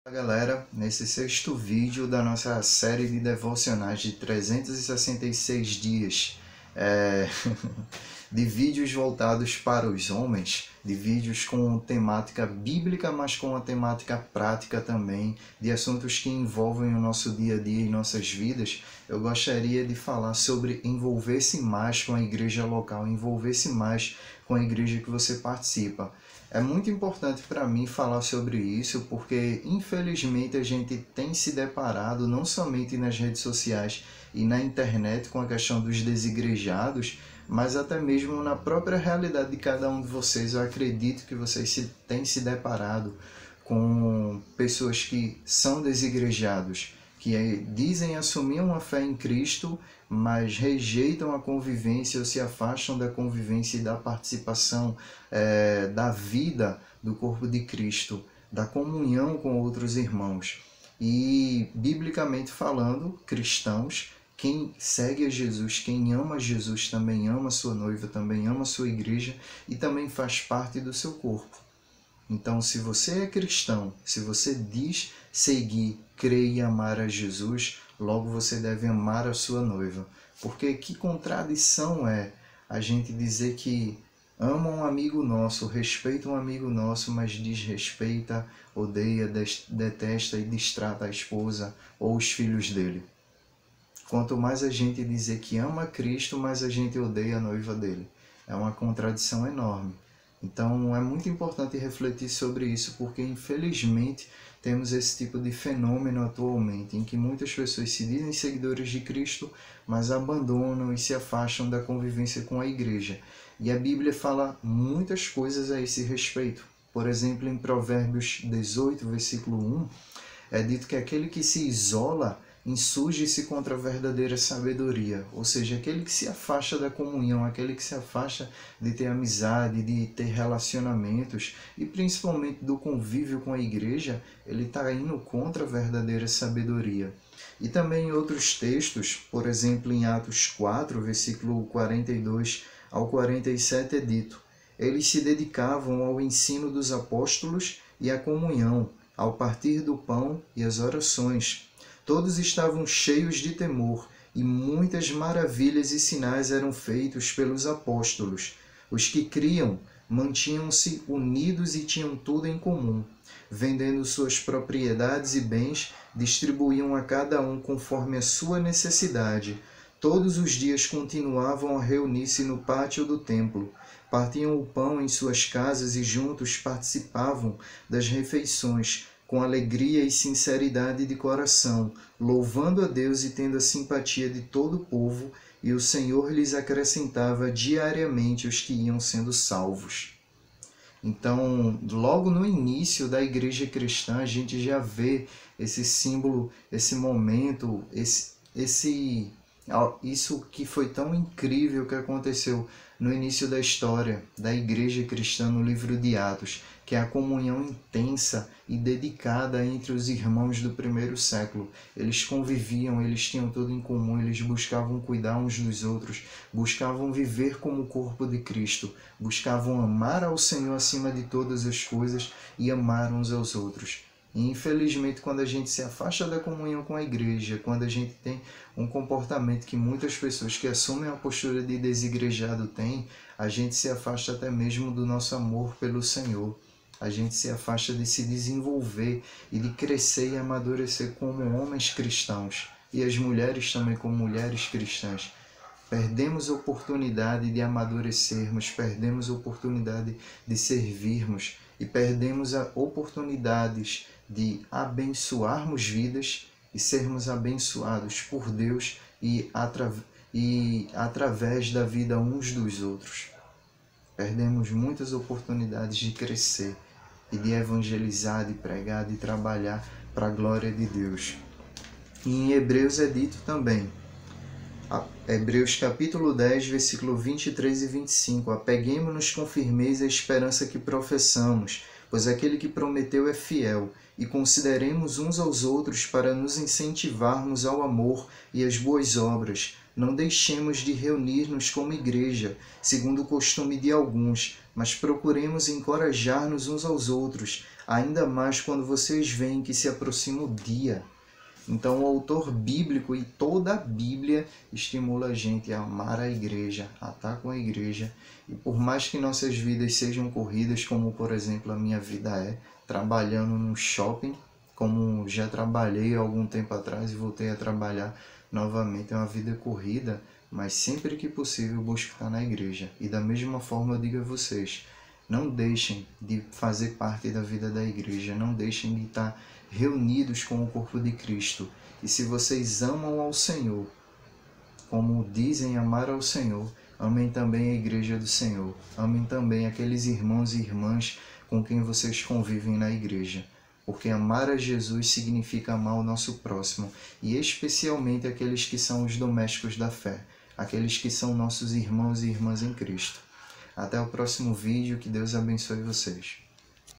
Fala galera, nesse sexto vídeo da nossa série de devocionais de 366 dias, de vídeos voltados para os homens, de vídeos com temática bíblica, mas com uma temática prática também, de assuntos que envolvem o nosso dia a dia e nossas vidas, eu gostaria de falar sobre envolver-se mais com a igreja local, envolver-se mais com a igreja que você participa. É muito importante para mim falar sobre isso porque, infelizmente, a gente tem se deparado não somente nas redes sociais e na internet com a questão dos desigrejados, mas até mesmo na própria realidade de cada um de vocês. Eu acredito que vocês têm se deparado com pessoas que são desigrejados, que dizem assumir uma fé em Cristo, mas rejeitam a convivência ou se afastam da convivência e da participação da vida do corpo de Cristo, da comunhão com outros irmãos. E, biblicamente falando, cristãos, quem segue a Jesus, quem ama Jesus, também ama sua noiva, também ama sua igreja e também faz parte do seu corpo. Então, se você é cristão, se você diz seguir, crer e amar a Jesus, logo você deve amar a sua noiva. Porque que contradição é a gente dizer que ama um amigo nosso, respeita um amigo nosso, mas desrespeita, odeia, detesta e distrata a esposa ou os filhos dele. Quanto mais a gente dizer que ama Cristo, mais a gente odeia a noiva dele. É uma contradição enorme. Então é muito importante refletir sobre isso, porque infelizmente temos esse tipo de fenômeno atualmente, em que muitas pessoas se dizem seguidores de Cristo, mas abandonam e se afastam da convivência com a igreja. E a Bíblia fala muitas coisas a esse respeito. Por exemplo, em Provérbios 18, versículo 1, é dito que aquele que se isola insurge-se contra a verdadeira sabedoria, ou seja, aquele que se afasta da comunhão, aquele que se afasta de ter amizade, de ter relacionamentos e principalmente do convívio com a igreja, ele está indo contra a verdadeira sabedoria. E também em outros textos, por exemplo em Atos 4, versículo 42 ao 47 é dito: eles se dedicavam ao ensino dos apóstolos e à comunhão, ao partir do pão e às orações. Todos estavam cheios de temor, e muitas maravilhas e sinais eram feitos pelos apóstolos. Os que criam mantinham-se unidos e tinham tudo em comum. Vendendo suas propriedades e bens, distribuíam a cada um conforme a sua necessidade. Todos os dias continuavam a reunir-se no pátio do templo. Partiam o pão em suas casas e juntos participavam das refeições, com alegria e sinceridade de coração, louvando a Deus e tendo a simpatia de todo o povo, e o Senhor lhes acrescentava diariamente os que iam sendo salvos. Então, logo no início da igreja cristã, a gente já vê esse símbolo, esse momento, isso que foi tão incrível que aconteceu no início da história da igreja cristã no livro de Atos, que é a comunhão intensa e dedicada entre os irmãos do primeiro século. Eles conviviam, eles tinham tudo em comum, eles buscavam cuidar uns dos outros, buscavam viver como o corpo de Cristo, buscavam amar ao Senhor acima de todas as coisas e amar uns aos outros. E infelizmente, quando a gente se afasta da comunhão com a igreja, quando a gente tem um comportamento que muitas pessoas que assumem a postura de desigrejado têm, a gente se afasta até mesmo do nosso amor pelo Senhor. A gente se afasta de se desenvolver e de crescer e amadurecer como homens cristãos. E as mulheres também como mulheres cristãs. Perdemos a oportunidade de amadurecermos, perdemos a oportunidade de servirmos e perdemos a oportunidades de abençoarmos vidas e sermos abençoados por Deus e através da vida uns dos outros. Perdemos muitas oportunidades de crescer e de evangelizar, de pregar, de trabalhar para a glória de Deus. E em Hebreus é dito também, Hebreus capítulo 10, versículo 23 e 25. Apeguemo-nos com firmeza à esperança que professamos, pois aquele que prometeu é fiel, e consideremos uns aos outros para nos incentivarmos ao amor e às boas obras. Não deixemos de reunir-nos como igreja, segundo o costume de alguns, mas procuremos encorajar-nos uns aos outros, ainda mais quando vocês veem que se aproxima o dia. Então o autor bíblico e toda a Bíblia estimula a gente a amar a igreja, a estar com a igreja. E por mais que nossas vidas sejam corridas, como por exemplo a minha vida é, trabalhando num shopping, como já trabalhei há algum tempo atrás e voltei a trabalhar novamente, é uma vida corrida, mas sempre que possível busco estar na igreja. E da mesma forma eu digo a vocês, não deixem de fazer parte da vida da igreja, não deixem de estar reunidos com o corpo de Cristo. E se vocês amam ao Senhor, como dizem amar ao Senhor, amem também a igreja do Senhor. Amem também aqueles irmãos e irmãs com quem vocês convivem na igreja. Porque amar a Jesus significa amar o nosso próximo, e especialmente aqueles que são os domésticos da fé, aqueles que são nossos irmãos e irmãs em Cristo. Até o próximo vídeo, que Deus abençoe vocês.